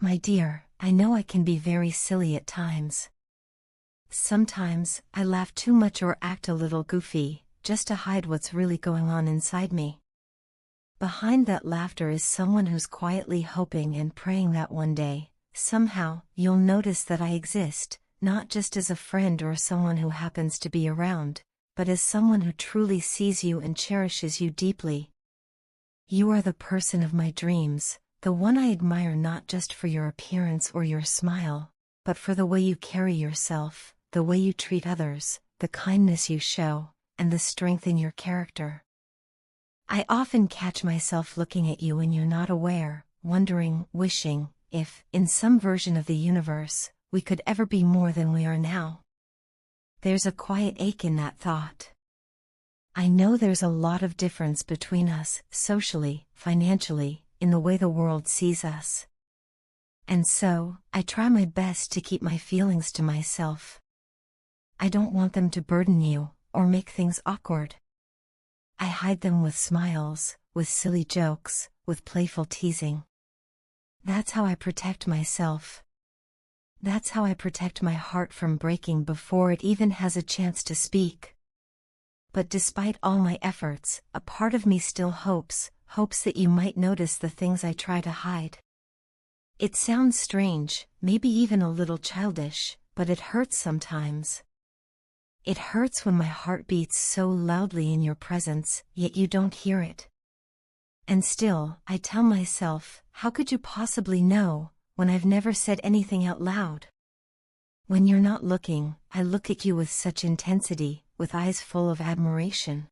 My dear, I know I can be very silly at times. Sometimes, I laugh too much or act a little goofy, just to hide what's really going on inside me. Behind that laughter is someone who's quietly hoping and praying that one day, somehow, you'll notice that I exist, not just as a friend or someone who happens to be around, but as someone who truly sees you and cherishes you deeply. You are the person of my dreams, the one I admire not just for your appearance or your smile, but for the way you carry yourself, the way you treat others, the kindness you show, and the strength in your character. I often catch myself looking at you when you're not aware, wondering, wishing, if, in some version of the universe, we could ever be more than we are now. There's a quiet ache in that thought. I know there's a lot of difference between us, socially, financially, in the way the world sees us. And so, I try my best to keep my feelings to myself. I don't want them to burden you, or make things awkward. I hide them with smiles, with silly jokes, with playful teasing. That's how I protect myself. That's how I protect my heart from breaking before it even has a chance to speak. But despite all my efforts, a part of me still hopes that you might notice the things I try to hide. It sounds strange, maybe even a little childish, but it hurts sometimes. It hurts when my heart beats so loudly in your presence, yet you don't hear it. And still, I tell myself, how could you possibly know, when I've never said anything out loud? When you're not looking, I look at you with such intensity, with eyes full of admiration.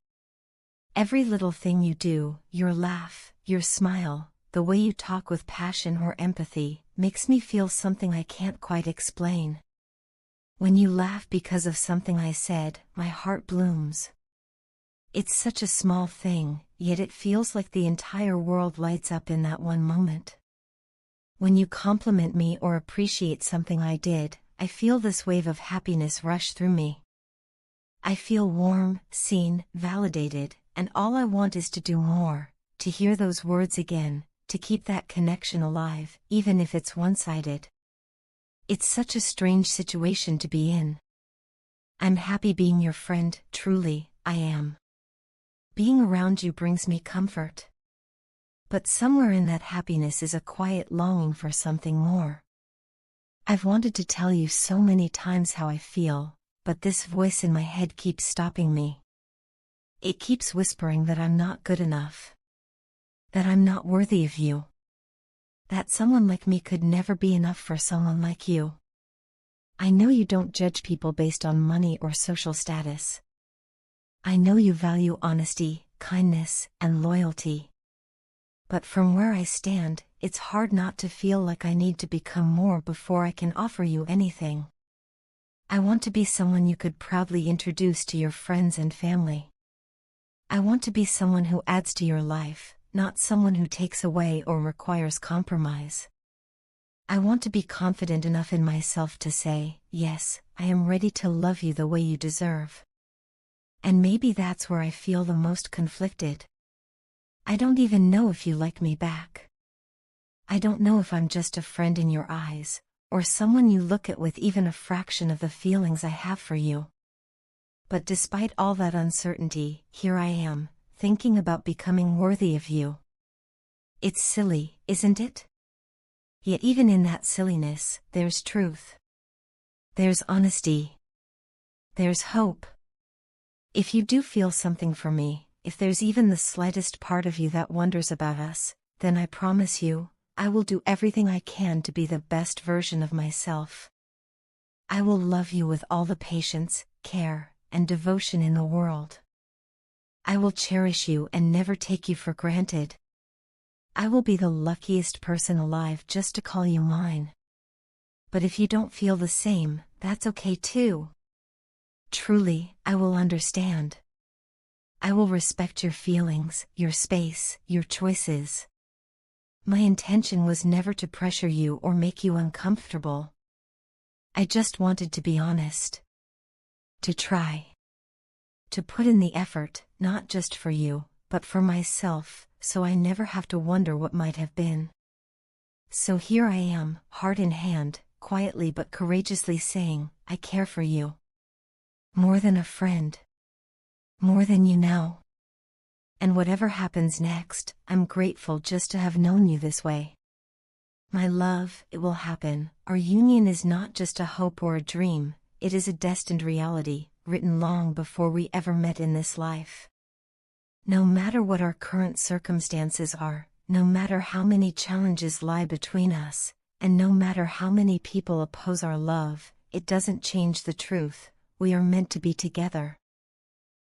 Every little thing you do, your laugh, your smile, the way you talk with passion or empathy, makes me feel something I can't quite explain. When you laugh because of something I said, my heart blooms. It's such a small thing, yet it feels like the entire world lights up in that one moment. When you compliment me or appreciate something I did, I feel this wave of happiness rush through me. I feel warm, seen, validated, and all I want is to do more, to hear those words again, to keep that connection alive, even if it's one-sided. It's such a strange situation to be in. I'm happy being your friend, truly, I am. Being around you brings me comfort. But somewhere in that happiness is a quiet longing for something more. I've wanted to tell you so many times how I feel, but this voice in my head keeps stopping me. It keeps whispering that I'm not good enough. That I'm not worthy of you. That someone like me could never be enough for someone like you. I know you don't judge people based on money or social status. I know you value honesty, kindness, and loyalty. But from where I stand, it's hard not to feel like I need to become more before I can offer you anything. I want to be someone you could proudly introduce to your friends and family. I want to be someone who adds to your life, not someone who takes away or requires compromise. I want to be confident enough in myself to say, yes, I am ready to love you the way you deserve. And maybe that's where I feel the most conflicted. I don't even know if you like me back. I don't know if I'm just a friend in your eyes, or someone you look at with even a fraction of the feelings I have for you. But despite all that uncertainty, here I am, thinking about becoming worthy of you. It's silly, isn't it? Yet even in that silliness, there's truth. There's honesty. There's hope. If you do feel something for me, if there's even the slightest part of you that wonders about us, then I promise you, I will do everything I can to be the best version of myself. I will love you with all the patience, care, and devotion in the world. I will cherish you and never take you for granted. I will be the luckiest person alive just to call you mine. But if you don't feel the same, that's okay too. Truly, I will understand. I will respect your feelings, your space, your choices. My intention was never to pressure you or make you uncomfortable. I just wanted to be honest. To try. To put in the effort, not just for you, but for myself, so I never have to wonder what might have been. So here I am, heart in hand, quietly but courageously saying, I care for you. More than a friend. More than you know. And whatever happens next, I'm grateful just to have known you this way. My love, it will happen. Our union is not just a hope or a dream, it is a destined reality, written long before we ever met in this life. No matter what our current circumstances are, no matter how many challenges lie between us, and no matter how many people oppose our love, it doesn't change the truth, we are meant to be together.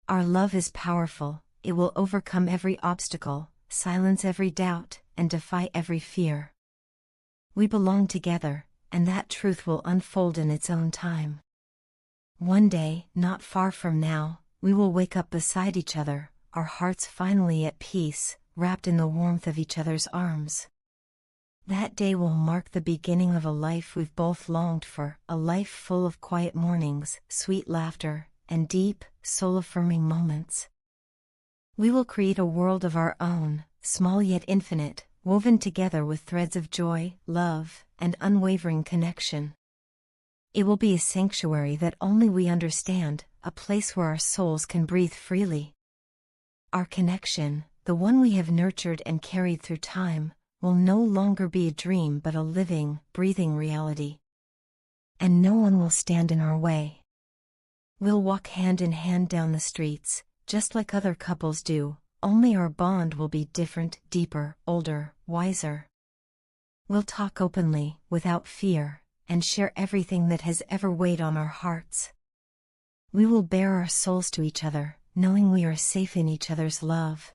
Our love is powerful, it will overcome every obstacle, silence every doubt, and defy every fear. We belong together, and that truth will unfold in its own time. One day, not far from now, we will wake up beside each other, our hearts finally at peace, wrapped in the warmth of each other's arms. That day will mark the beginning of a life we've both longed for, a life full of quiet mornings, sweet laughter, and deep, soul-affirming moments. We will create a world of our own, small yet infinite, woven together with threads of joy, love, and unwavering connection. It will be a sanctuary that only we understand, a place where our souls can breathe freely. Our connection, the one we have nurtured and carried through time, will no longer be a dream but a living, breathing reality. And no one will stand in our way. We'll walk hand in hand down the streets, just like other couples do, only our bond will be different, deeper, older, wiser. We'll talk openly, without fear, and share everything that has ever weighed on our hearts. We will bare our souls to each other, knowing we are safe in each other's love.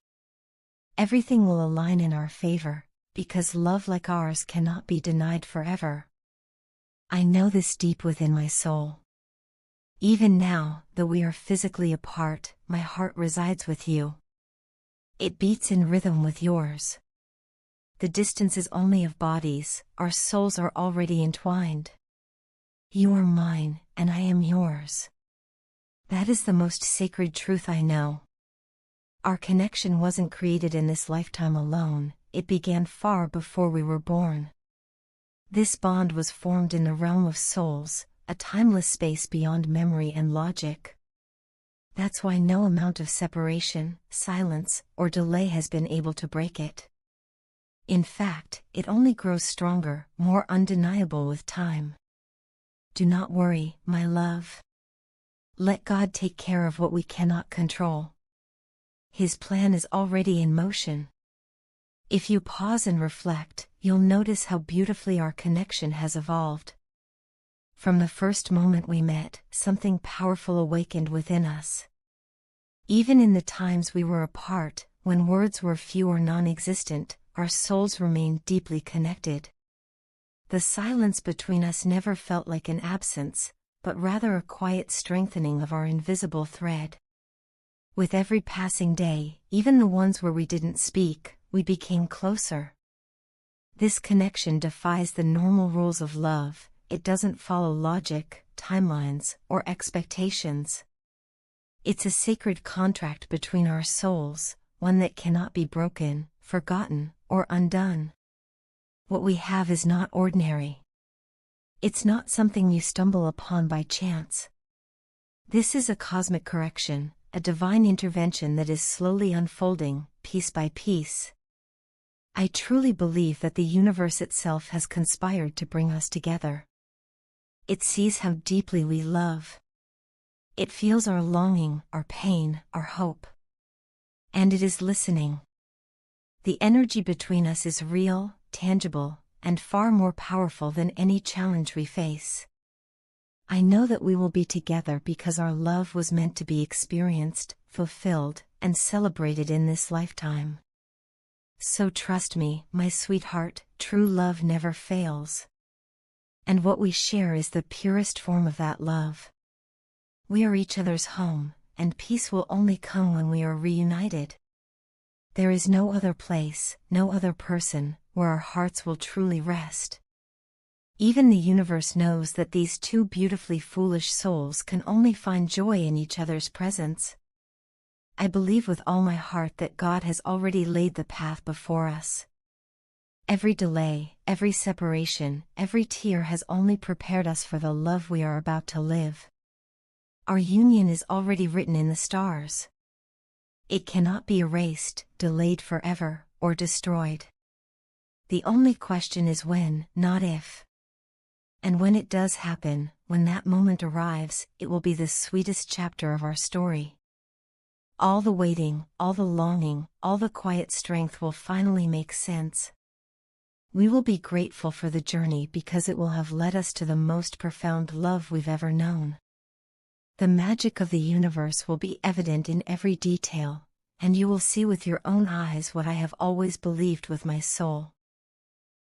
Everything will align in our favor, because love like ours cannot be denied forever. I know this deep within my soul. Even now, though we are physically apart, my heart resides with you. It beats in rhythm with yours. The distance is only of bodies, our souls are already entwined. You are mine, and I am yours. That is the most sacred truth I know. Our connection wasn't created in this lifetime alone, it began far before we were born. This bond was formed in the realm of souls, a timeless space beyond memory and logic. That's why no amount of separation, silence, or delay has been able to break it. In fact, it only grows stronger, more undeniable with time. Do not worry, my love. Let God take care of what we cannot control. His plan is already in motion. If you pause and reflect, you'll notice how beautifully our connection has evolved. From the first moment we met, something powerful awakened within us. Even in the times we were apart, when words were few or non-existent, our souls remained deeply connected. The silence between us never felt like an absence, but rather a quiet strengthening of our invisible thread. With every passing day, even the ones where we didn't speak, we became closer. This connection defies the normal rules of love. It doesn't follow logic, timelines, or expectations. It's a sacred contract between our souls, one that cannot be broken, forgotten, or undone. What we have is not ordinary. It's not something you stumble upon by chance. This is a cosmic correction, a divine intervention that is slowly unfolding, piece by piece. I truly believe that the universe itself has conspired to bring us together. It sees how deeply we love. It feels our longing, our pain, our hope. And it is listening. The energy between us is real, tangible, and far more powerful than any challenge we face. I know that we will be together because our love was meant to be experienced, fulfilled, and celebrated in this lifetime. So trust me, my sweetheart, true love never fails. And what we share is the purest form of that love. We are each other's home, and peace will only come when we are reunited. There is no other place, no other person, where our hearts will truly rest. Even the universe knows that these two beautifully foolish souls can only find joy in each other's presence. I believe with all my heart that God has already laid the path before us. Every delay, every separation, every tear has only prepared us for the love we are about to live. Our union is already written in the stars. It cannot be erased, delayed forever, or destroyed. The only question is when, not if. And when it does happen, when that moment arrives, it will be the sweetest chapter of our story. All the waiting, all the longing, all the quiet strength will finally make sense. We will be grateful for the journey because it will have led us to the most profound love we've ever known. The magic of the universe will be evident in every detail, and you will see with your own eyes what I have always believed with my soul.